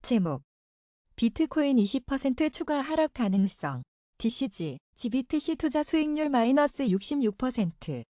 제목 비트코인 20% 추가 하락 가능성. DCG, GBTC 투자 수익률 마이너스 66%.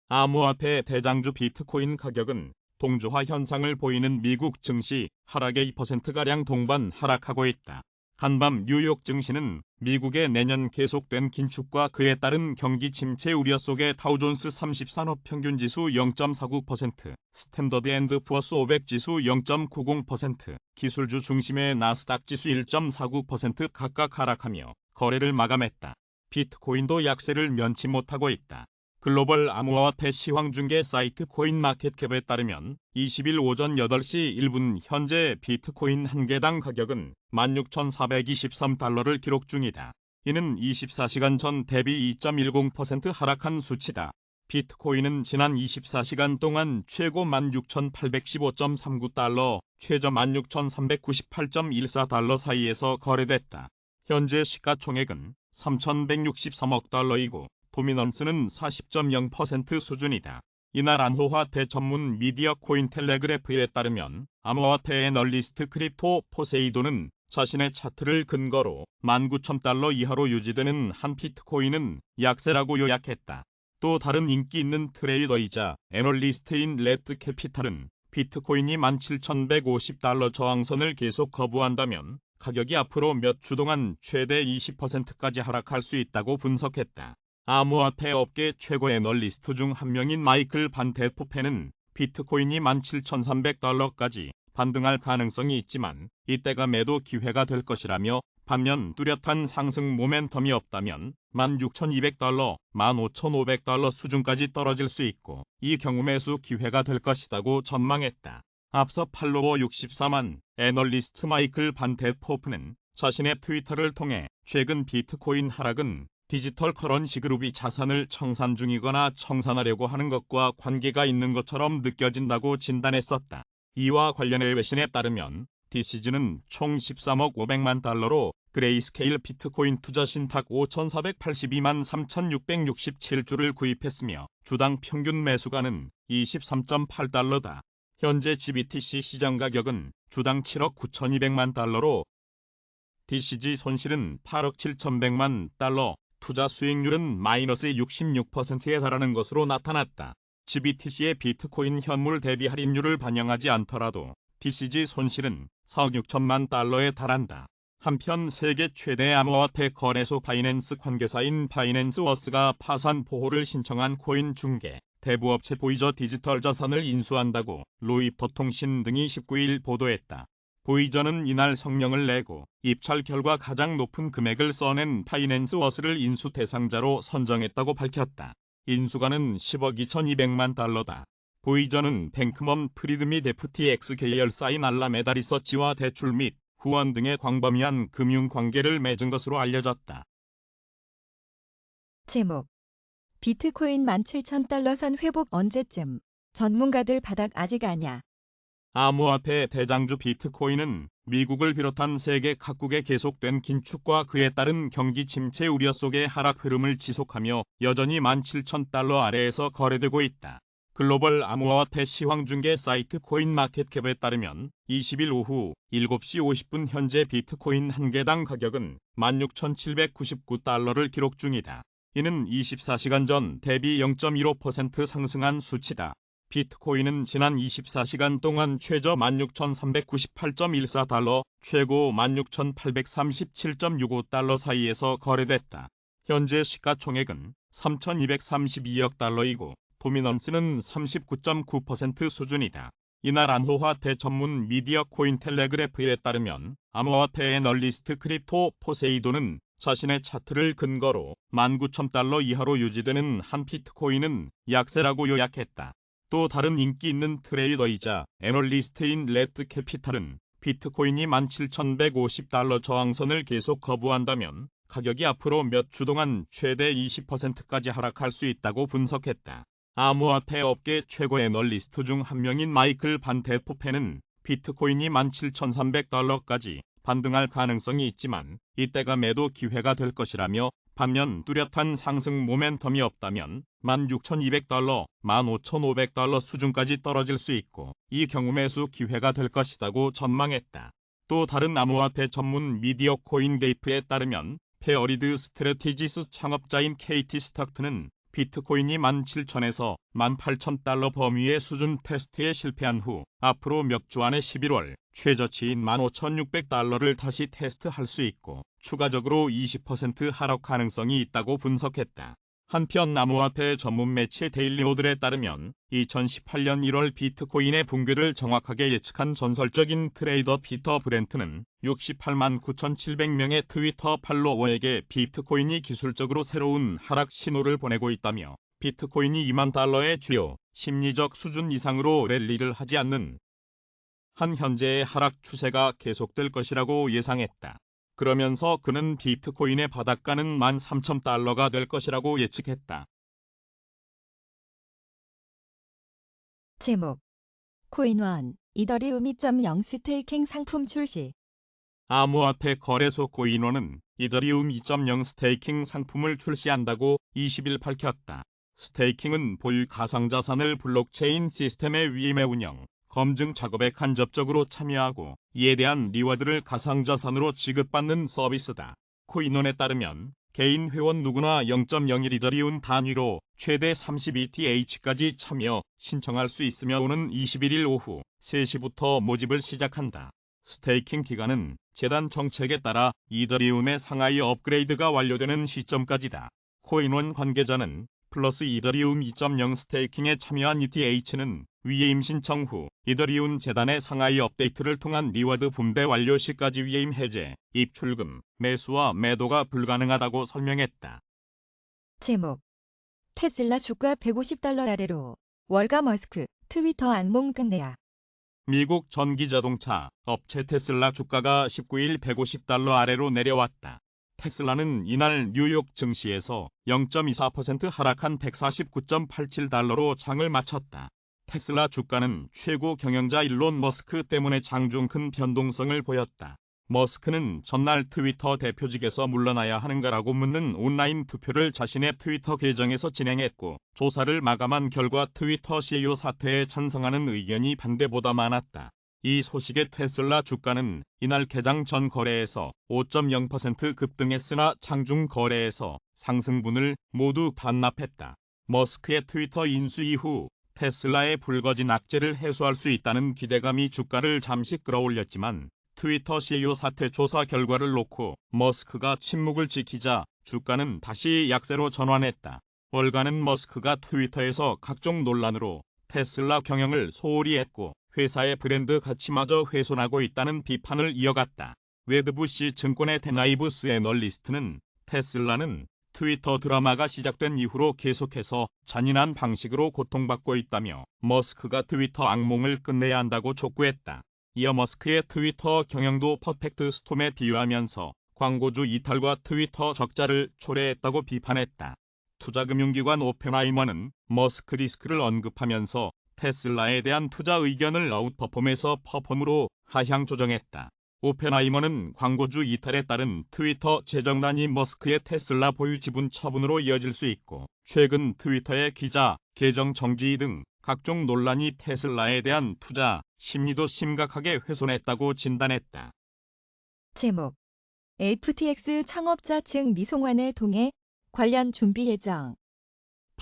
암호화폐 대장주 비트코인 가격은 동조화 현상을 보이는 미국 증시 하락의 2%가량 동반 하락하고 있다. 간밤 뉴욕 증시는 미국의 내년 계속된 긴축과 그에 따른 경기 침체 우려 속에 다우존스 30 산업평균지수 0.49%, 스탠더드 앤드 푸어스 500 지수 0.90%, 기술주 중심의 나스닥 지수 1.49% 각각 하락하며 거래를 마감했다. 비트코인도 약세를 면치 못하고 있다. 글로벌 암호화폐 시황중개 사이트 코인마켓캡에 따르면 20일 오전 8시 1분 현재 비트코인 한 개당 가격은 16,423달러를 기록 중이다. 이는 24시간 전 대비 2.10% 하락한 수치다. 비트코인은 지난 24시간 동안 최고 16,815.39달러, 최저 16,398.14달러 사이에서 거래됐다. 현재 시가총액은 3,163억 달러이고 도미넌스는 40.0% 수준이다. 이날 암호화폐 전문 미디어 코인텔레그래프에 따르면 암호화폐 애널리스트 크립토 포세이돈은 자신의 차트를 근거로 19,000달러 이하로 유지되는 한 비트코인은 약세라고 요약했다. 또 다른 인기 있는 트레이더이자 애널리스트인 레드 캐피탈은 비트코인이 17,150달러 저항선을 계속 거부한다면 가격이 앞으로 몇 주 동안 최대 20%까지 하락할 수 있다고 분석했다. 암호화폐 업계 최고 애널리스트 중 한 명인 마이클 반 데프펜은 비트코인이 17,300달러까지 반등할 가능성이 있지만 이때가 매도 기회가 될 것이라며 반면 뚜렷한 상승 모멘텀이 없다면 16,200달러, 15,500달러 수준까지 떨어질 수 있고 이 경우 매수 기회가 될 것이라고 전망했다. 앞서 팔로워 64만 애널리스트 마이클 반 데포프는 자신의 트위터를 통해 최근 비트코인 하락은 디지털 커런시 그룹이 자산을 청산 중이거나 청산하려고 하는 것과 관계가 있는 것처럼 느껴진다고 진단했었다. 이와 관련해 외신에 따르면 DCG는 총 13억 500만 달러로 그레이스케일 비트코인 투자 신탁 5,482만 3,667주를 구입했으며 주당 평균 매수가는 23.8달러다. 현재 GBTC 시장 가격은 주당 7억 9,200만 달러로 DCG 손실은 8억 7,100만 달러, 투자 수익률은 마이너스 66%에 달하는 것으로 나타났다. GBTC의 비트코인 현물 대비 할인율을 반영하지 않더라도 DCG 손실은 4억 6천만 달러에 달한다. 한편 세계 최대 암호화폐 거래소 바이낸스 관계사인 바이낸스워스가 파산 보호를 신청한 코인 중개 대부업체 보이저 디지털 자산을 인수한다고 로이터 통신 등이 19일 보도했다. 보이저는 이날 성명을 내고 입찰 결과 가장 높은 금액을 써낸 바이낸스워스를 인수 대상자로 선정했다고 밝혔다. 인수가는 10억 2,200만 달러다. 보이저는 뱅크멈 프리드 및 FTX 계열사인 알라메다 리서치와 대출 및 후원 등의 광범위한 금융관계를 맺은 것으로 알려졌다. 제목 비트코인 17,000달러 선 회복 언제쯤? 전문가들 바닥 아직 아냐. 암호화폐 대장주 비트코인은 미국을 비롯한 세계 각국의 계속된 긴축과 그에 따른 경기 침체 우려 속의 하락 흐름을 지속하며 여전히 17,000달러 아래에서 거래되고 있다. 글로벌 암호화폐 시황중개 사이트 코인마켓캡에 따르면 20일 오후 7시 50분 현재 비트코인 한 개당 가격은 16,799달러를 기록 중이다. 이는 24시간 전 대비 0.15% 상승한 수치다. 비트코인은 지난 24시간 동안 최저 16,398.14달러, 최고 16,837.65달러 사이에서 거래됐다. 현재 시가총액은 3,232억 달러이고 도미넌스는 39.9% 수준이다. 이날 암호화폐 전문 미디어 코인텔레그래프에 따르면 암호화폐 애널리스트 크립토 포세이돈은 자신의 차트를 근거로 19,000달러 이하로 유지되는 한 비트코인은 약세라고 요약했다. 또 다른 인기 있는 트레이더이자 애널리스트인 레드 캐피탈은 비트코인이 17,150달러 저항선을 계속 거부한다면 가격이 앞으로 몇 주 동안 최대 20%까지 하락할 수 있다고 분석했다. 암호화폐 업계 최고 애널리스트 중 한 명인 마이클 반 데프펜은 비트코인이 17,300달러까지 반등할 가능성이 있지만 이때가 매도 기회가 될 것이라며 반면 뚜렷한 상승 모멘텀이 없다면 16,200달러, 15,500달러 수준까지 떨어질 수 있고 이 경우 매수 기회가 될 것이라고 전망했다. 또 다른 암호화폐 전문 미디어 코인게이프에 따르면 페어리드 스트래티지스 창업자인 KT 스탁트는 비트코인이 17,000에서 18,000달러 범위의 수준 테스트에 실패한 후 앞으로 몇 주 안에 11월 최저치인 15,600달러를 다시 테스트할 수 있고 추가적으로 20% 하락 가능성이 있다고 분석했다. 한편 암호화폐 전문 매체 데일리 오들에 따르면 2018년 1월 비트코인의 붕괴를 정확하게 예측한 전설적인 트레이더 피터 브렌트는 68만 9,700명의 트위터 팔로워에게 비트코인이 기술적으로 새로운 하락 신호를 보내고 있다며 비트코인이 2만 달러의 주요 심리적 수준 이상으로 랠리를 하지 않는 한 현재의 하락 추세가 계속될 것이라고 예상했다. 그러면서 그는 비트코인의 바닷가는 13,000달러가 될 것이라고 예측했다. 제목 코인원 이더리움 2.0 스테이킹 상품 출시. 암호화폐 거래소 코인원은 이더리움 2.0 스테이킹 상품을 출시한다고 20일 밝혔다. 스테이킹은 보유 가상자산을 블록체인 시스템의 위임해 운영, 검증 작업에 간접적으로 참여하고 이에 대한 리워드를 가상자산으로 지급받는 서비스다. 코인원에 따르면 개인 회원 누구나 0.01 이더리움 단위로 최대 32TH까지 참여 신청할 수 있으며 오는 21일 오후 3시부터 모집을 시작한다. 스테이킹 기간은 재단 정책에 따라 이더리움의 상하이 업그레이드가 완료되는 시점까지다. 코인원 관계자는 플러스 이더리움 2.0 스테이킹에 참여한 ETH는 위임 신청 후 이더리움 재단의 상하이 업데이트를 통한 리워드 분배 완료 시까지 위임 해제, 입출금, 매수와 매도가 불가능하다고 설명했다. 제목 테슬라 주가 150달러 아래로 월가 머스크 트위터 악몽 끝내야. 미국 전기자동차 업체 테슬라 주가가 19일 150달러 아래로 내려왔다. 테슬라는 이날 뉴욕 증시에서 0.24% 하락한 149.87달러로 장을 마쳤다. 테슬라 주가는 최고 경영자 일론 머스크 때문에 장중 큰 변동성을 보였다. 머스크는 전날 트위터 대표직에서 물러나야 하는가라고 묻는 온라인 투표를 자신의 트위터 계정에서 진행했고 조사를 마감한 결과 트위터 CEO 사퇴에 찬성하는 의견이 반대보다 많았다. 이 소식에 테슬라 주가는 이날 개장 전 거래에서 5.0% 급등했으나 장중 거래에서 상승분을 모두 반납했다. 머스크의 트위터 인수 이후 테슬라의 불거진 악재를 해소할 수 있다는 기대감이 주가를 잠시 끌어올렸지만 트위터 CEO 사퇴 조사 결과를 놓고 머스크가 침묵을 지키자 주가는 다시 약세로 전환했다. 월가는 머스크가 트위터에서 각종 논란으로 테슬라 경영을 소홀히 했고 회사의 브랜드 가치마저 훼손하고 있다는 비판을 이어갔다. 웨드부시 증권의 데나이브스 애널리스트는 테슬라는 트위터 드라마가 시작된 이후로 계속해서 잔인한 방식으로 고통받고 있다며 머스크가 트위터 악몽을 끝내야 한다고 촉구했다. 이어 머스크의 트위터 경영도 퍼펙트 스톰에 비유하면서 광고주 이탈과 트위터 적자를 초래했다고 비판했다. 투자금융기관 오펜하이머는 머스크 리스크를 언급하면서 테슬라에 대한 투자 의견을 아웃퍼폼에서 퍼폼으로 하향 조정했다. 오펜하이머는 광고주 이탈에 따른 트위터 재정난이 머스크의 테슬라 보유 지분 처분으로 이어질 수 있고 최근 트위터의 기자, 계정 정지 등 각종 논란이 테슬라에 대한 투자 심리도 심각하게 훼손했다고 진단했다. 제목 FTX 창업자 측 미송환에 동해 관련 준비 예정.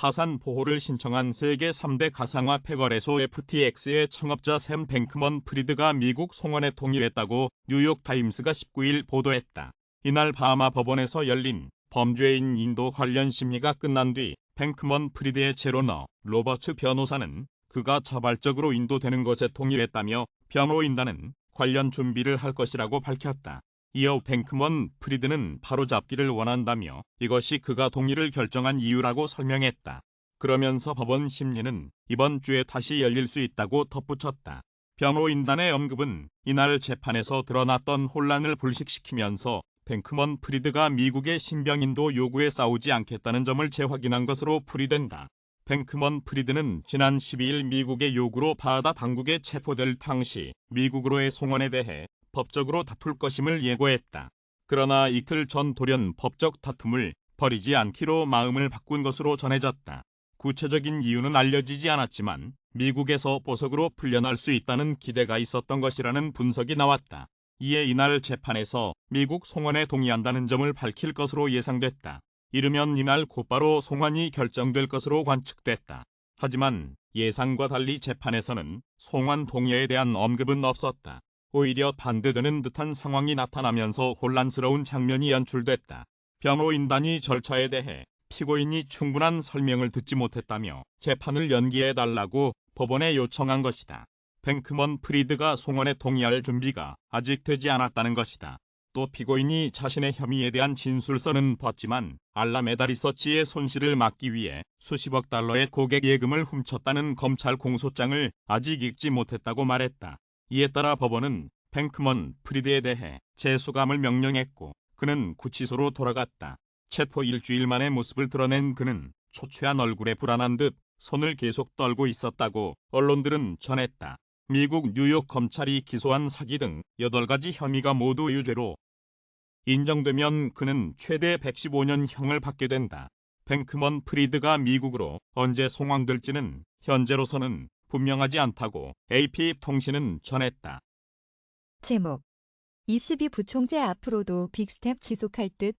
파산 보호를 신청한 세계 3대 가상화폐 거래소 FTX의 창업자 샘 뱅크먼 프리드가 미국 송환에 동의했다고 뉴욕타임스가 19일 보도했다. 이날 바하마 법원에서 열린 범죄인 인도 관련 심리가 끝난 뒤 뱅크먼 프리드의 제로너 로버츠 변호사는 그가 자발적으로 인도되는 것에 동의했다며 변호인단은 관련 준비를 할 것이라고 밝혔다. 이어 뱅크먼 프리드는 바로잡기를 원한다며 이것이 그가 동의를 결정한 이유라고 설명했다. 그러면서 법원 심리는 이번 주에 다시 열릴 수 있다고 덧붙였다. 변호인단의 언급은 이날 재판에서 드러났던 혼란을 불식시키면서 뱅크먼 프리드가 미국의 신병인도 요구에 싸우지 않겠다는 점을 재확인한 것으로 풀이된다. 뱅크먼 프리드는 지난 12일 미국의 요구로 바하다 당국에 체포될 당시 미국으로의 송환에 대해 법적으로 다툴 것임을 예고했다. 그러나 이틀 전 돌연 법적 다툼을 벌이지 않기로 마음을 바꾼 것으로 전해졌다. 구체적인 이유는 알려지지 않았지만 미국에서 보석으로 풀려날 수 있다는 기대가 있었던 것이라는 분석이 나왔다. 이에 이날 재판에서 미국 송환에 동의한다는 점을 밝힐 것으로 예상됐다. 이르면 이날 곧바로 송환이 결정될 것으로 관측됐다. 하지만 예상과 달리 재판에서는 송환 동의에 대한 언급은 없었다. 오히려 반대되는 듯한 상황이 나타나면서 혼란스러운 장면이 연출됐다. 변호인단이 절차에 대해 피고인이 충분한 설명을 듣지 못했다며 재판을 연기해달라고 법원에 요청한 것이다. 뱅크먼 프리드가 송환에 동의할 준비가 아직 되지 않았다는 것이다. 또 피고인이 자신의 혐의에 대한 진술서는 봤지만 알라메다 리서치의 손실을 막기 위해 수십억 달러의 고객 예금을 훔쳤다는 검찰 공소장을 아직 읽지 못했다고 말했다. 이에 따라 법원은 뱅크먼 프리드에 대해 재수감을 명령했고 그는 구치소로 돌아갔다. 체포 일주일 만의 모습을 드러낸 그는 초췌한 얼굴에 불안한 듯 손을 계속 떨고 있었다고 언론들은 전했다. 미국 뉴욕 검찰이 기소한 사기 등 8가지 혐의가 모두 유죄로 인정되면 그는 최대 115년형을 받게 된다. 뱅크먼 프리드가 미국으로 언제 송환될지는 현재로서는 분명하지 않다고 AP통신은 전했다. 제목. 22 부총재 앞으로도 빅스텝 지속할 듯.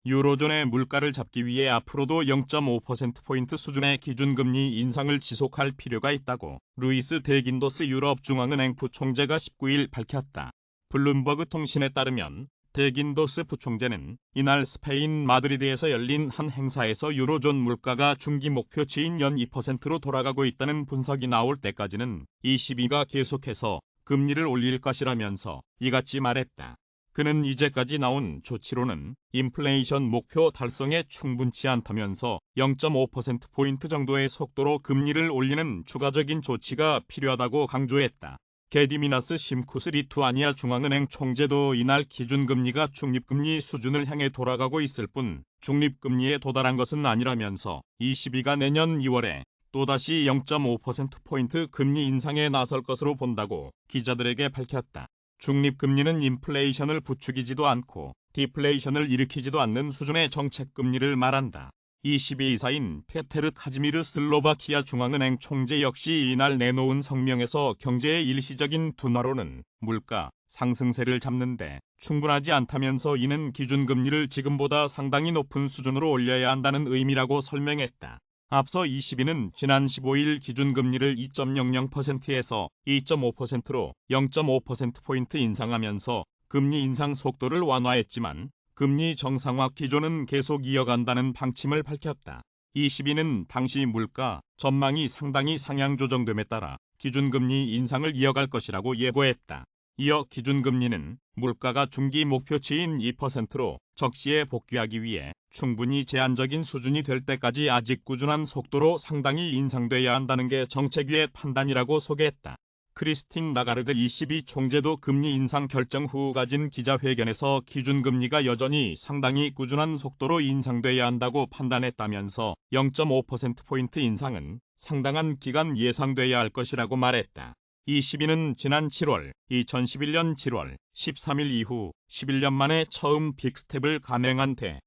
유로존의 물가를 잡기 위해 앞으로도 0.5%포인트 수준의 기준금리 인상을 지속할 필요가 있다고 루이스 데긴도스 유럽중앙은행 부총재가 19일 밝혔다. 블룸버그 통신에 따르면 데긴도스 부총재는 이날 스페인 마드리드에서 열린 한 행사에서 유로존 물가가 중기 목표치인 연 2%로 돌아가고 있다는 분석이 나올 때까지는 ECB가 계속해서 금리를 올릴 것이라면서 이같이 말했다. 그는 이제까지 나온 조치로는 인플레이션 목표 달성에 충분치 않다면서 0.5%포인트 정도의 속도로 금리를 올리는 추가적인 조치가 필요하다고 강조했다. 게디미나스 심쿠스 리투아니아 중앙은행 총재도 이날 기준금리가 중립금리 수준을 향해 돌아가고 있을 뿐 중립금리에 도달한 것은 아니라면서 ECB가 내년 2월에 또다시 0.5%포인트 금리 인상에 나설 것으로 본다고 기자들에게 밝혔다. 중립금리는 인플레이션을 부추기지도 않고 디플레이션을 일으키지도 않는 수준의 정책금리를 말한다. ECB 이사인 페테르 카지미르 슬로바키아 중앙은행 총재 역시 이날 내놓은 성명에서 경제의 일시적인 둔화로는 물가 상승세를 잡는데 충분하지 않다면서 이는 기준금리를 지금보다 상당히 높은 수준으로 올려야 한다는 의미라고 설명했다. 앞서 ECB는 지난 15일 기준금리를 2.00%에서 2.5%로 0.5%포인트 인상하면서 금리 인상 속도를 완화했지만 금리 정상화 기조는 계속 이어간다는 방침을 밝혔다. ECB는 당시 물가 전망이 상당히 상향 조정됨에 따라 기준금리 인상을 이어갈 것이라고 예고했다. 이어 기준금리는 물가가 중기 목표치인 2%로 적시에 복귀하기 위해 충분히 제한적인 수준이 될 때까지 아직 꾸준한 속도로 상당히 인상돼야 한다는 게 정책위의 판단이라고 소개했다. 크리스틴 라가르드 ECB 총재도 금리 인상 결정 후 가진 기자회견에서 기준금리가 여전히 상당히 꾸준한 속도로 인상돼야 한다고 판단했다면서 0.5%포인트 인상은 상당한 기간 예상돼야 할 것이라고 말했다. ECB는 지난 7월, 2011년 7월 13일 이후 11년 만에 처음 빅스텝을 감행한 데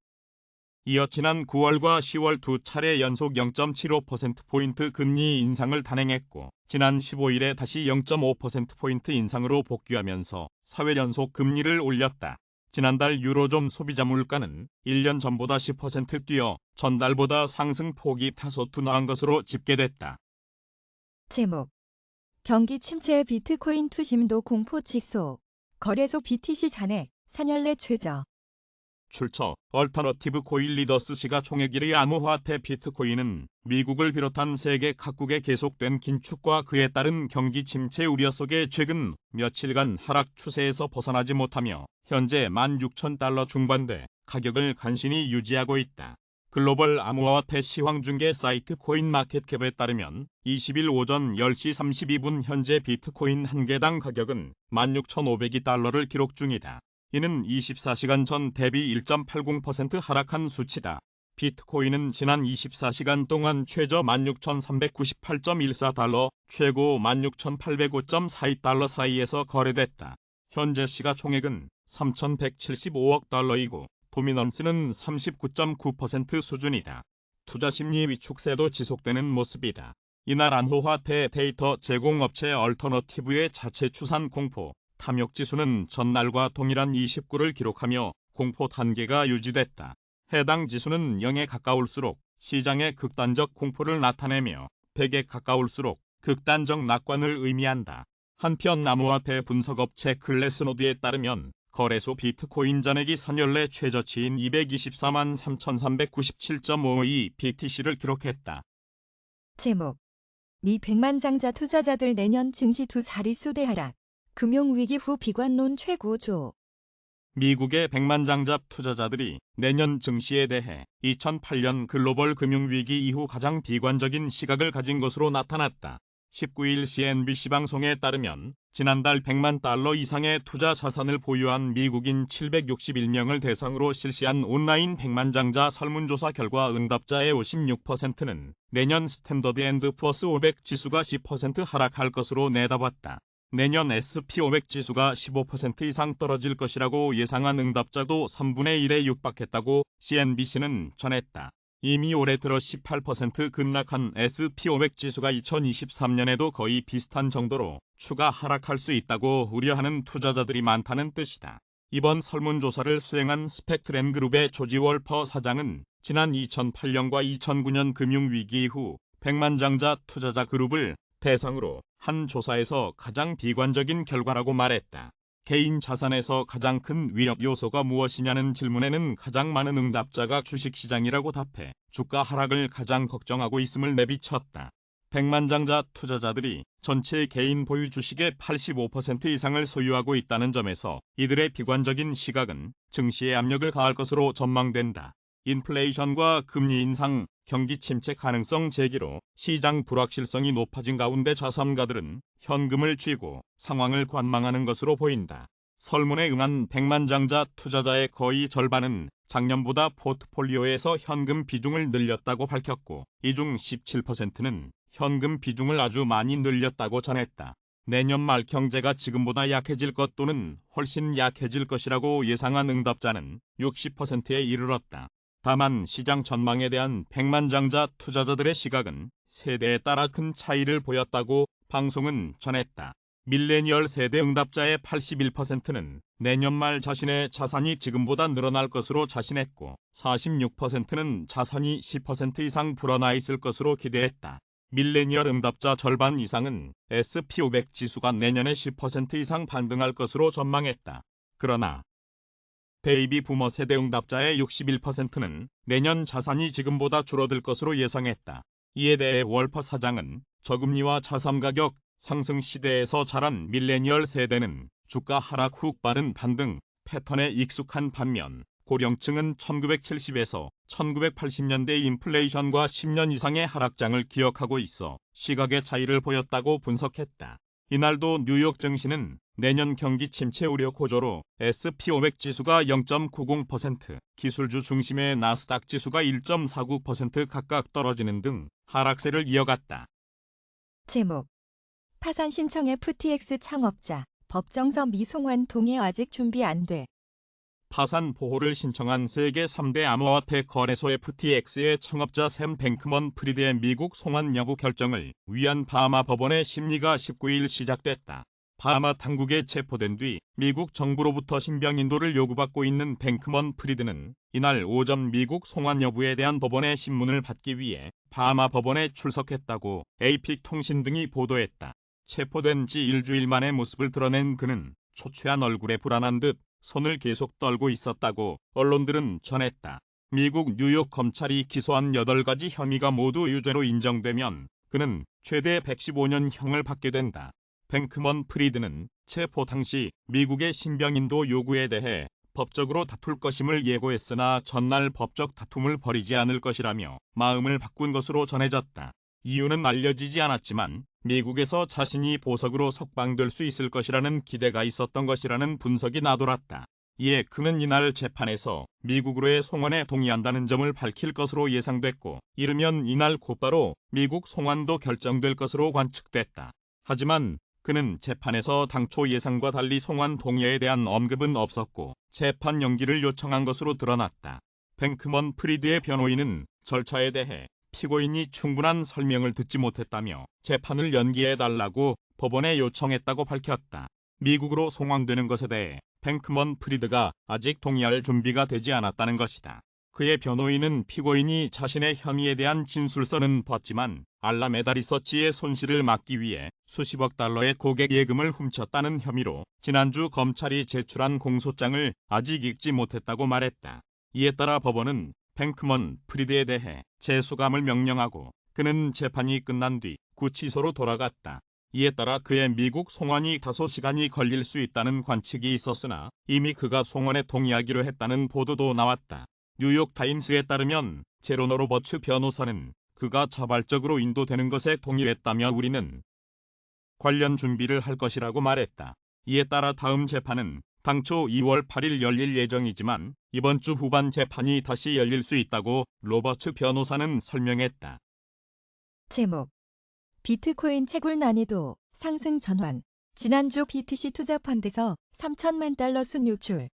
이어 지난 9월과 10월 두 차례 연속 0.75%포인트 금리 인상을 단행했고 지난 15일에 다시 0.5%포인트 인상으로 복귀하면서 4회 연속 금리를 올렸다. 지난달 유로존 소비자 물가는 1년 전보다 10% 뛰어 전달보다 상승폭이 다소 둔화한 것으로 집계됐다. 제목. 경기 침체에 비트코인 투심도 공포 치소. 거래소 BTC 잔액 4년 내 최저. 출처 얼터너티브 코인 리더스 시가총액 1위 암호화폐 비트코인은 미국을 비롯한 세계 각국의 계속된 긴축과 그에 따른 경기 침체 우려 속에 최근 며칠간 하락 추세에서 벗어나지 못하며 현재 16,000달러 중반대 가격을 간신히 유지하고 있다. 글로벌 암호화폐 시황중개 사이트 코인마켓캡에 따르면 20일 오전 10시 32분 현재 비트코인 한 개당 가격은 16,502달러를 기록 중이다. 이는 24시간 전 대비 1.80% 하락한 수치다. 비트코인은 지난 24시간 동안 최저 16,398.14달러, 최고 16,805.42달러 사이에서 거래됐다. 현재 시가총액은 3,175억 달러이고 도미넌스는 39.9% 수준이다. 투자심리 위축세도 지속되는 모습이다. 이날 암호화폐 데이터 제공업체 얼터너티브의 자체 추산 공포, 탐욕지수는 전날과 동일한 29를 기록하며 공포 단계가 유지됐다. 해당 지수는 0에 가까울수록 시장의 극단적 공포를 나타내며 100에 가까울수록 극단적 낙관을 의미한다. 한편 나무화폐 분석업체 글래스노드에 따르면 거래소 비트코인 잔액이 4년 내 최저치인 224만 3,397.52 BTC를 기록했다. 제목 미 백만장자 투자자들 내년 증시 두 자릿수대 하락. 금융위기 후 비관론 최고조. 미국의 백만장자 투자자들이 내년 증시에 대해 2008년 글로벌 금융위기 이후 가장 비관적인 시각을 가진 것으로 나타났다. 19일 CNBC 방송에 따르면 지난달 100만 달러 이상의 투자 자산을 보유한 미국인 761명을 대상으로 실시한 온라인 백만장자 설문조사 결과 응답자의 56%는 내년 스탠더드 앤드 푸어스 500 지수가 10% 하락할 것으로 내다봤다. 내년 S&P 500 지수가 15% 이상 떨어질 것이라고 예상한 응답자도 3분의 1에 육박했다고 CNBC는 전했다. 이미 올해 들어 18% 급락한 S&P 500 지수가 2023년에도 거의 비슷한 정도로 추가 하락할 수 있다고 우려하는 투자자들이 많다는 뜻이다. 이번 설문조사를 수행한 스펙트럼 그룹의 조지 월퍼 사장은 지난 2008년과 2009년 금융위기 이후 백만장자 투자자 그룹을 대상으로 한 조사에서 가장 비관적인 결과라고 말했다. 개인 자산에서 가장 큰 위협 요소가 무엇이냐는 질문에는 가장 많은 응답자가 주식시장이라고 답해 주가 하락을 가장 걱정하고 있음을 내비쳤다. 백만장자 투자자들이 전체 개인 보유 주식의 85% 이상을 소유하고 있다는 점에서 이들의 비관적인 시각은 증시에 압력을 가할 것으로 전망된다. 인플레이션과 금리 인상, 경기 침체 가능성 제기로 시장 불확실성이 높아진 가운데 자산가들은 현금을 쥐고 상황을 관망하는 것으로 보인다. 설문에 응한 백만장자 투자자의 거의 절반은 작년보다 포트폴리오에서 현금 비중을 늘렸다고 밝혔고 이 중 17%는 현금 비중을 아주 많이 늘렸다고 전했다. 내년 말 경제가 지금보다 약해질 것 또는 훨씬 약해질 것이라고 예상한 응답자는 60%에 이르렀다. 다만 시장 전망에 대한 백만장자 투자자들의 시각은 세대에 따라 큰 차이를 보였다고 방송은 전했다. 밀레니얼 세대 응답자의 81%는 내년 말 자신의 자산이 지금보다 늘어날 것으로 자신했고 46%는 자산이 10% 이상 불어나 있을 것으로 기대했다. 밀레니얼 응답자 절반 이상은 S&P 500 지수가 내년에 10% 이상 반등할 것으로 전망했다. 그러나 베이비 부머 세대 응답자의 61%는 내년 자산이 지금보다 줄어들 것으로 예상했다. 이에 대해 월퍼 사장은 저금리와 자산 가격 상승 시대에서 자란 밀레니얼 세대는 주가 하락 후 빠른 반등 패턴에 익숙한 반면 고령층은 1970에서 1980년대 인플레이션과 10년 이상의 하락장을 기억하고 있어 시각의 차이를 보였다고 분석했다. 이날도 뉴욕 증시는 내년 경기 침체 우려 고조로 S&P 500 지수가 0.90%, 기술주 중심의 나스닥 지수가 1.49% 각각 떨어지는 등 하락세를 이어갔다. 제목 파산 신청 FTX 창업자 법정서 미송환 동의 아직 준비 안 돼. 파산 보호를 신청한 세계 3대 암호화폐 거래소 FTX의 창업자 샘 뱅크먼 프리드의 미국 송환 여부 결정을 위한 바하마 법원의 심리가 19일 시작됐다. 바하마 당국에 체포된 뒤 미국 정부로부터 신병 인도를 요구받고 있는 뱅크먼 프리드는 이날 오전 미국 송환 여부에 대한 법원의 심문을 받기 위해 바하마 법원에 출석했다고 AP 통신 등이 보도했다. 체포된 지 일주일 만에 모습을 드러낸 그는 초췌한 얼굴에 불안한 듯 손을 계속 떨고 있었다고 언론들은 전했다. 미국 뉴욕 검찰이 기소한 8가지 혐의가 모두 유죄로 인정되면 그는 최대 115년형을 받게 된다. 뱅크먼 프리드는 체포 당시 미국의 신병 인도 요구에 대해 법적으로 다툴 것임을 예고했으나 전날 법적 다툼을 벌이지 않을 것이라며 마음을 바꾼 것으로 전해졌다. 이유는 알려지지 않았지만 미국에서 자신이 보석으로 석방될 수 있을 것이라는 기대가 있었던 것이라는 분석이 나돌았다. 이에 그는 이날 재판에서 미국으로의 송환에 동의한다는 점을 밝힐 것으로 예상됐고 이르면 이날 곧바로 미국 송환도 결정될 것으로 관측됐다. 하지만 그는 재판에서 당초 예상과 달리 송환 동의에 대한 언급은 없었고 재판 연기를 요청한 것으로 드러났다. 뱅크먼 프리드의 변호인은 절차에 대해 피고인이 충분한 설명을 듣지 못했다며 재판을 연기해달라고 법원에 요청했다고 밝혔다. 미국으로 송환되는 것에 대해 뱅크먼 프리드가 아직 동의할 준비가 되지 않았다는 것이다. 그의 변호인은 피고인이 자신의 혐의에 대한 진술서는 봤지만 알라메다 리서치의 손실을 막기 위해 수십억 달러의 고객 예금을 훔쳤다는 혐의로 지난주 검찰이 제출한 공소장을 아직 읽지 못했다고 말했다. 이에 따라 법원은 뱅크먼 프리드에 대해 재수감을 명령하고 그는 재판이 끝난 뒤 구치소로 돌아갔다. 이에 따라 그의 미국 송환이 다소 시간이 걸릴 수 있다는 관측이 있었으나 이미 그가 송환에 동의하기로 했다는 보도도 나왔다. 뉴욕타임스에 따르면 제로너 로버츠 변호사는 그가 자발적으로 인도되는 것에 동의했다며 우리는 관련 준비를 할 것이라고 말했다. 이에 따라 다음 재판은 당초 2월 8일 열릴 예정이지만 이번 주 후반 재판이 다시 열릴 수 있다고 로버츠 변호사는 설명했다. 제목 비트코인 채굴 난이도 상승 전환. 지난주 BTC 투자펀드에서 3천만 달러 순유출.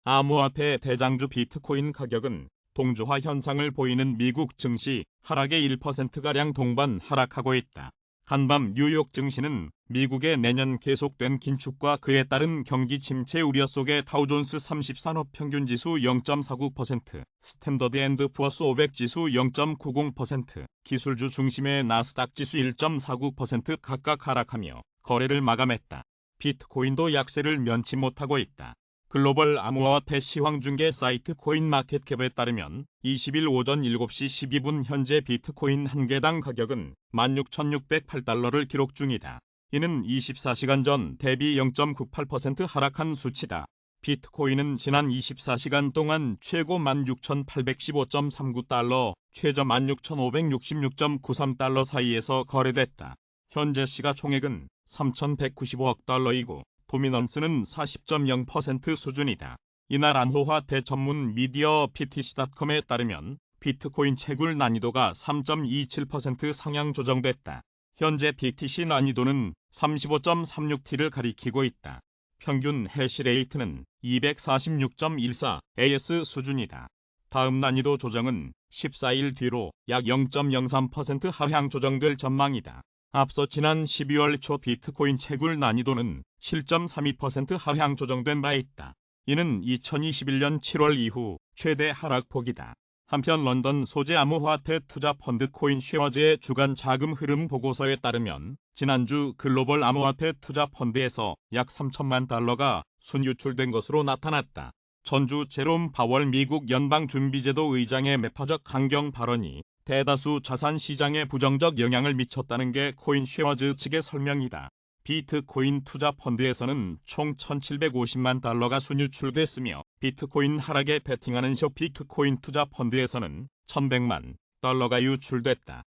암호화폐 대장주 비트코인 가격은 동조화 현상을 보이는 미국 증시 하락의 1%가량 동반 하락하고 있다. 간밤 뉴욕 증시는 미국의 내년 계속된 긴축과 그에 따른 경기 침체 우려 속에 다우존스 30산업 평균 지수 0.49%, 스탠더드 앤드 푸어스 500 지수 0.90%, 기술주 중심의 나스닥 지수 1.49% 각각 하락하며 거래를 마감했다. 비트코인도 약세를 면치 못하고 있다. 글로벌 암호화폐 시황중개 사이트 코인마켓캡에 따르면 20일 오전 7시 12분 현재 비트코인 한 개당 가격은 16,608달러를 기록 중이다. 이는 24시간 전 대비 0.98% 하락한 수치다. 비트코인은 지난 24시간 동안 최고 16,815.39달러, 최저 16,566.93달러 사이에서 거래됐다. 현재 시가총액은 3,195억 달러이고 도미넌스는 40.0% 수준이다. 이날 안호화폐 전문 미디어 PTC.com에 따르면 비트코인 채굴 난이도가 3.27% 상향 조정됐다. 현재 BTC 난이도는 35.36T를 가리키고 있다. 평균 해시레이트는 246.14 AS 수준이다. 다음 난이도 조정은 14일 뒤로 약 0.03% 하향 조정될 전망이다. 앞서 지난 12월 초 비트코인 채굴 난이도는 7.32% 하향 조정된 바 있다. 이는 2021년 7월 이후 최대 하락폭이다. 한편 런던 소재 암호화폐 투자 펀드 코인쉐어즈의 주간 자금 흐름 보고서에 따르면 지난주 글로벌 암호화폐 투자 펀드에서 약 3천만 달러가 순유출된 것으로 나타났다. 전주 제롬 파월 미국 연방준비제도 의장의 매파적 강경 발언이 대다수 자산 시장에 부정적 영향을 미쳤다는 게 코인쉐어즈 측의 설명이다. 비트코인 투자 펀드에서는 총 1,750만 달러가 순유출됐으며 비트코인 하락에 베팅하는 셔 비트코인 투자 펀드에서는 1,100만 달러가 유출됐다.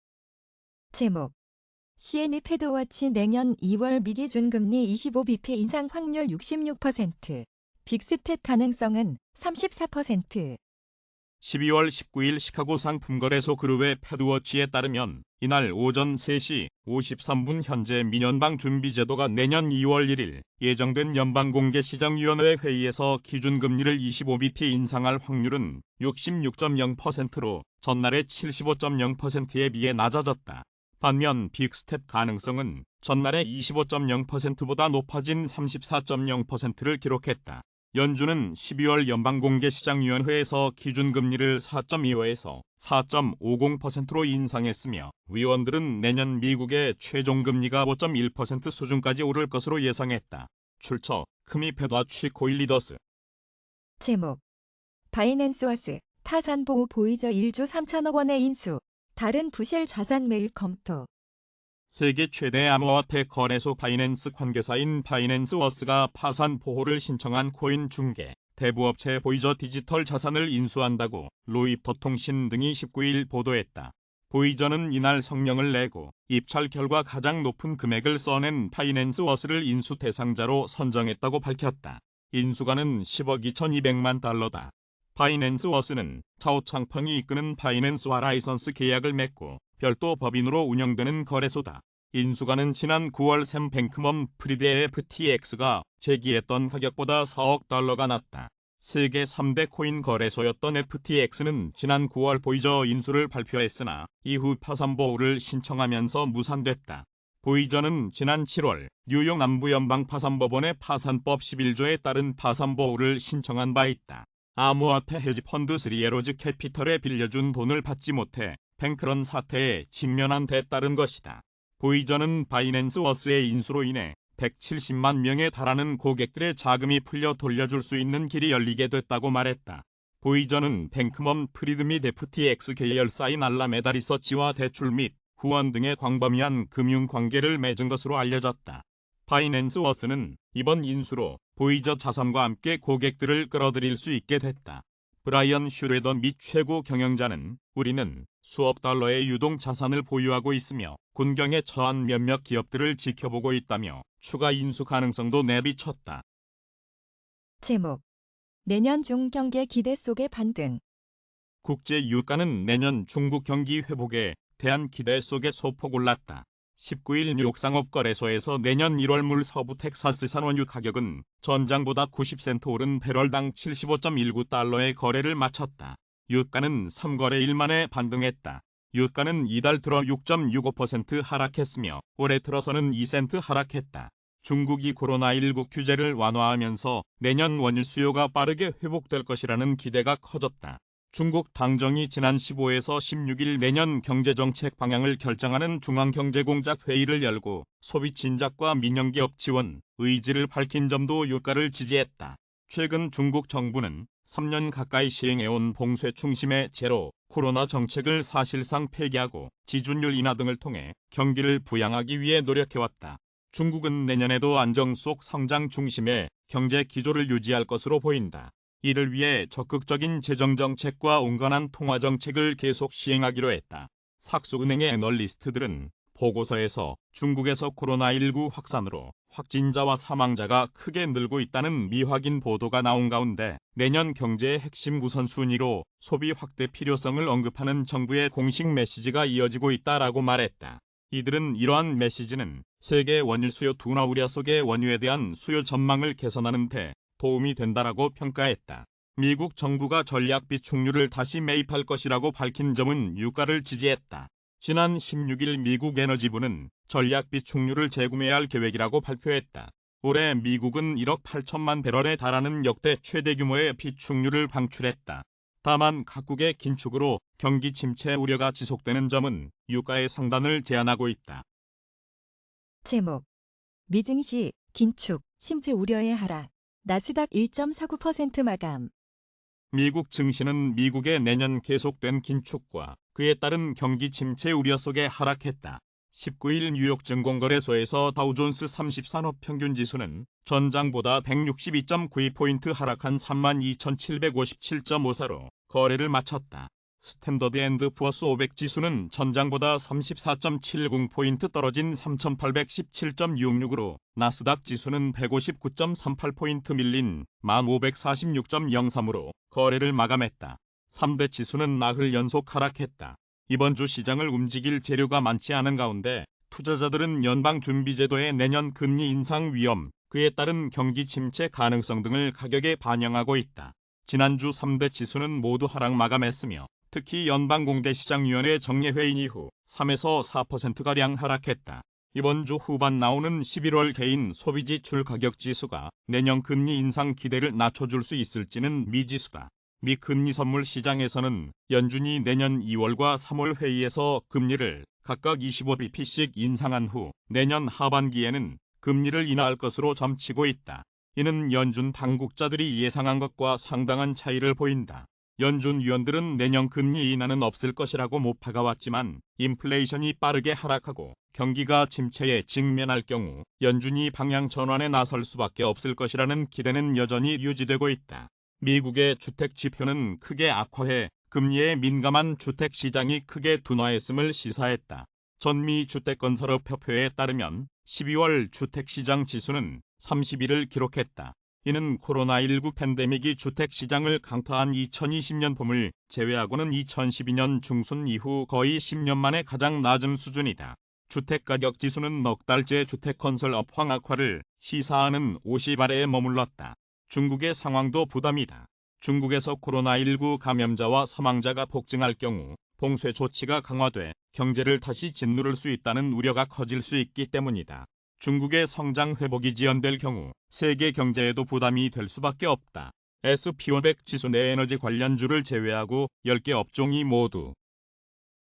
제목 CNE 패드워치 내년 2월 미기준금리 25bp 인상 확률 66%. 빅스텝 가능성은 34%. 12월 19일 시카고 상품거래소 그룹의 패드워치에 따르면 이날 오전 3시 53분 현재 미연방준비제도가 내년 2월 1일 예정된 연방공개시장위원회 회의에서 기준금리를 25bp 인상할 확률은 66.0%로 전날의 75.0%에 비해 낮아졌다. 반면 빅스텝 가능성은 전날의 25.0%보다 높아진 34.0%를 기록했다. 연준은 12월 연방공개시장위원회에서 기준금리를 4.25에서 4.50%로 인상했으며 위원들은 내년 미국의 최종금리가 5.1% 수준까지 오를 것으로 예상했다. 출처 크미 패드워치 코인 리더스. 제목 바이낸스워스 타산보호 보이저 1조 3천억 원의 인수. 다른 부실 자산 매입 검토. 세계 최대 암호화폐 거래소 바이낸스 관계사인 바이낸스워스가 파산 보호를 신청한 코인 중개 대부업체 보이저 디지털 자산을 인수한다고 로이터 통신 등이 19일 보도했다. 보이저는 이날 성명을 내고 입찰 결과 가장 높은 금액을 써낸 바이낸스워스를 인수 대상자로 선정했다고 밝혔다. 인수가는 10억 2,200만 달러다. 바이낸스워스는 차오 창펑이 이끄는 바이낸스와 라이선스 계약을 맺고 별도 법인으로 운영되는 거래소다. 인수가는 지난 9월 샘 뱅크먼 프리드의 FTX가 제기했던 가격보다 4억 달러가 낮다. 세계 3대 코인 거래소였던 FTX는 지난 9월 보이저 인수를 발표했으나 이후 파산 보호를 신청하면서 무산됐다. 보이저는 지난 7월 뉴욕 남부연방파산법원의 파산법 11조에 따른 파산보호를 신청한 바 있다. 암호화폐 헤지펀드 3에로즈 캐피털에 빌려준 돈을 받지 못해 뱅크런 사태에 직면한 데 따른 것이다. 보이저는 바이낸스 워스의 인수로 인해 170만 명에 달하는 고객들의 자금이 풀려 돌려줄 수 있는 길이 열리게 됐다고 말했다. 보이저는 뱅크먼 프리드 및 FTX 계열사인 알라메다 리서치와 대출 및 후원 등의 광범위한 금융관계를 맺은 것으로 알려졌다. 바이낸스 워스는 이번 인수로 보이저 자산과 함께 고객들을 끌어들일 수 있게 됐다. 브라이언 슈레더 및 최고 경영자는 우리는 수억 달러의 유동 자산을 보유하고 있으며 곤경에 처한 몇몇 기업들을 지켜보고 있다며 추가 인수 가능성도 내비쳤다. 제목 내년 중 경제 기대 속의 반등. 국제 유가는 내년 중국 경기 회복에 대한 기대 속에 소폭 올랐다. 19일 뉴욕 상업거래소에서 내년 1월 물 서부 텍사스산 원유 가격은 전장보다 90센트 오른 배럴당 75.19달러의 거래를 마쳤다. 유가는 3거래일 만에 반등했다. 유가는 이달 들어 6.65% 하락했으며 올해 들어서는 2센트 하락했다. 중국이 코로나19 규제를 완화하면서 내년 원유 수요가 빠르게 회복될 것이라는 기대가 커졌다. 중국 당정이 지난 15에서 16일 내년 경제정책 방향을 결정하는 중앙경제공작회의를 열고 소비 진작과 민영기업 지원 의지를 밝힌 점도 유가를 지지했다. 최근 중국 정부는 3년 가까이 시행해온 봉쇄 중심의 제로 코로나 정책을 사실상 폐기하고 지준율 인하 등을 통해 경기를 부양하기 위해 노력해왔다. 중국은 내년에도 안정 속 성장 중심의 경제 기조를 유지할 것으로 보인다. 이를 위해 적극적인 재정정책과 온건한 통화정책을 계속 시행하기로 했다. 삭소은행의 애널리스트들은 보고서에서 중국에서 코로나19 확산으로 확진자와 사망자가 크게 늘고 있다는 미확인 보도가 나온 가운데 내년 경제의 핵심 우선순위로 소비 확대 필요성을 언급하는 정부의 공식 메시지가 이어지고 있다라고 말했다. 이들은 이러한 메시지는 세계 원유 수요 둔화 우려 속의 원유에 대한 수요 전망을 개선하는 데 도움이 된다라고 평가했다. 미국 정부가 전략 비축유를 다시 매입할 것이라고 밝힌 점은 유가를 지지했다. 지난 16일 미국 에너지부는 전략 비축유를 재구매할 계획이라고 발표했다. 올해 미국은 1억 8천만 배럴에 달하는 역대 최대 규모의 비축유를 방출했다. 다만 각국의 긴축으로 경기 침체 우려가 지속되는 점은 유가의 상단을 제한하고 있다. 제목 미증시 긴축 침체 우려의 하락. 나스닥 1.49% 마감. 미국 증시는 미국의 내년 계속된 긴축과 그에 따른 경기 침체 우려 속에 하락했다. 19일 뉴욕 증권거래소에서 다우존스 30산업 평균지수는 전장보다 162.92포인트 하락한 32,757.54로 거래를 마쳤다. 스탠더드 앤드 푸어스 500 지수는 전장보다 34.70포인트 떨어진 3,817.66으로 나스닥 지수는 159.38포인트 밀린 1,546.03으로 거래를 마감했다. 3대 지수는 나흘 연속 하락했다. 이번 주 시장을 움직일 재료가 많지 않은 가운데 투자자들은 연방준비제도의 내년 금리 인상 위험, 그에 따른 경기 침체 가능성 등을 가격에 반영하고 있다. 지난주 3대 지수는 모두 하락 마감했으며 특히 연방공개시장위원회 정례회의 이후 3에서 4%가량 하락했다. 이번 주 후반 나오는 11월 개인 소비지출 가격지수가 내년 금리 인상 기대를 낮춰줄 수 있을지는 미지수다. 미 금리 선물 시장에서는 연준이 내년 2월과 3월 회의에서 금리를 각각 25bp씩 인상한 후 내년 하반기에는 금리를 인하할 것으로 점치고 있다. 이는 연준 당국자들이 예상한 것과 상당한 차이를 보인다. 연준 위원들은 내년 금리 인하는 없을 것이라고 모파가왔지만 인플레이션이 빠르게 하락하고 경기가 침체에 직면할 경우 연준이 방향 전환에 나설 수밖에 없을 것이라는 기대는 여전히 유지되고 있다. 미국의 주택 지표는 크게 악화해 금리에 민감한 주택 시장이 크게 둔화했음을 시사했다. 전미 주택건설업협회에 따르면 12월 주택시장 지수는 31을 기록했다. 이는 코로나19 팬데믹이 주택시장을 강타한 2020년 봄을 제외하고는 2012년 중순 이후 거의 10년 만에 가장 낮은 수준이다. 주택가격 지수는 넉 달째 주택건설업 황악화를 시사하는 50 아래에 머물렀다. 중국의 상황도 부담이다. 중국에서 코로나19 감염자와 사망자가 폭증할 경우 봉쇄 조치가 강화돼 경제를 다시 짓누를 수 있다는 우려가 커질 수 있기 때문이다. 중국의 성장 회복이 지연될 경우 세계 경제에도 부담이 될 수밖에 없다. S&P500 지수 내 에너지 관련주를 제외하고 10개 업종이 모두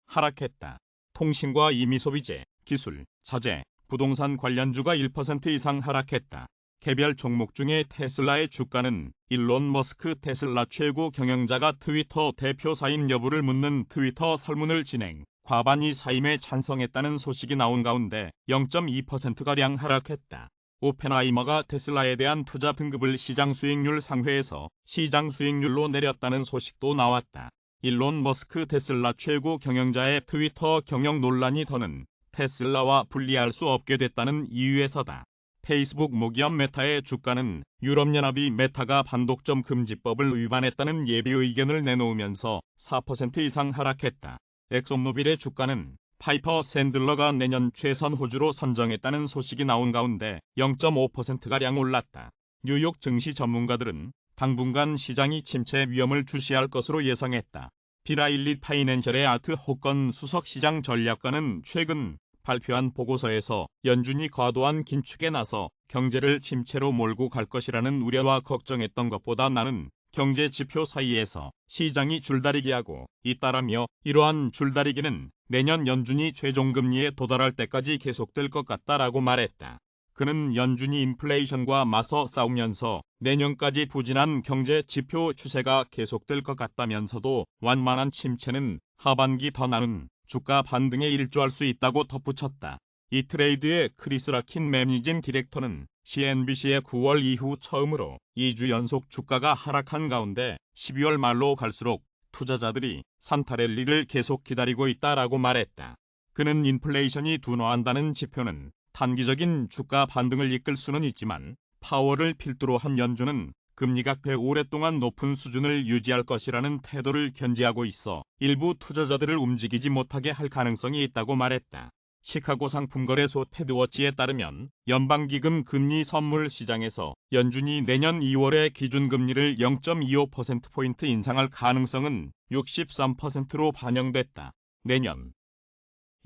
하락했다. 통신과 임의소비재, 기술, 자재, 부동산 관련주가 1% 이상 하락했다. 개별 종목 중에 테슬라의 주가는 일론 머스크 테슬라 최고 경영자가 트위터 대표사임 여부를 묻는 트위터 설문을 진행, 과반이 사임에 찬성했다는 소식이 나온 가운데 0.2%가량 하락했다. 오펜하이머가 테슬라에 대한 투자 등급을 시장 수익률 상회에서 시장 수익률로 내렸다는 소식도 나왔다. 일론 머스크 테슬라 최고 경영자의 트위터 경영 논란이 더는 테슬라와 분리할 수 없게 됐다는 이유에서다. 페이스북 모기업 메타의 주가는 유럽연합이 메타가 반독점 금지법을 위반했다는 예비 의견을 내놓으면서 4% 이상 하락했다. 엑손모빌의 주가는 파이퍼 샌들러가 내년 최선 호주로 선정했다는 소식이 나온 가운데 0.5%가량 올랐다. 뉴욕 증시 전문가들은 당분간 시장이 침체 위험을 주시할 것으로 예상했다. 비라일리 파이낸셜의 아트 호건 수석 시장 전략가는 최근 발표한 보고서에서 연준이 과도한 긴축에 나서 경제를 침체로 몰고 갈 것이라는 우려와 걱정했던 것보다 나는 경제 지표 사이에서 시장이 줄다리기하고 있다라며 이러한 줄다리기는 내년 연준이 최종금리에 도달할 때까지 계속될 것 같다라고 말했다. 그는 연준이 인플레이션과 맞서 싸우면서 내년까지 부진한 경제 지표 추세가 계속될 것 같다면서도 완만한 침체는 하반기 더 나는 주가 반등에 일조할 수 있다고 덧붙였다. 이 트레이드의 크리스 라킨 매니징 디렉터는 CNBC의 9월 이후 처음으로 2주 연속 주가가 하락한 가운데 12월 말로 갈수록 투자자들이 산타랠리를 계속 기다리고 있다라고 말했다. 그는 인플레이션이 둔화한다는 지표는 단기적인 주가 반등을 이끌 수는 있지만 파월을 필두로 한 연준은 금리가 꽤 오랫동안 높은 수준을 유지할 것이라는 태도를 견지하고 있어 일부 투자자들을 움직이지 못하게 할 가능성이 있다고 말했다. 시카고 상품거래소 테드워치에 따르면 연방기금 금리 선물 시장에서 연준이 내년 2월에 기준금리를 0.25%포인트 인상할 가능성은 63%로 반영됐다. 내년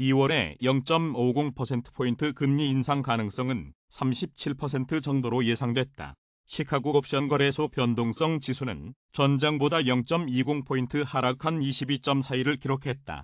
2월에 0.50%포인트 금리 인상 가능성은 37% 정도로 예상됐다. 시카고 옵션 거래소 변동성 지수는 전장보다 0.20포인트 하락한 22.41을 기록했다.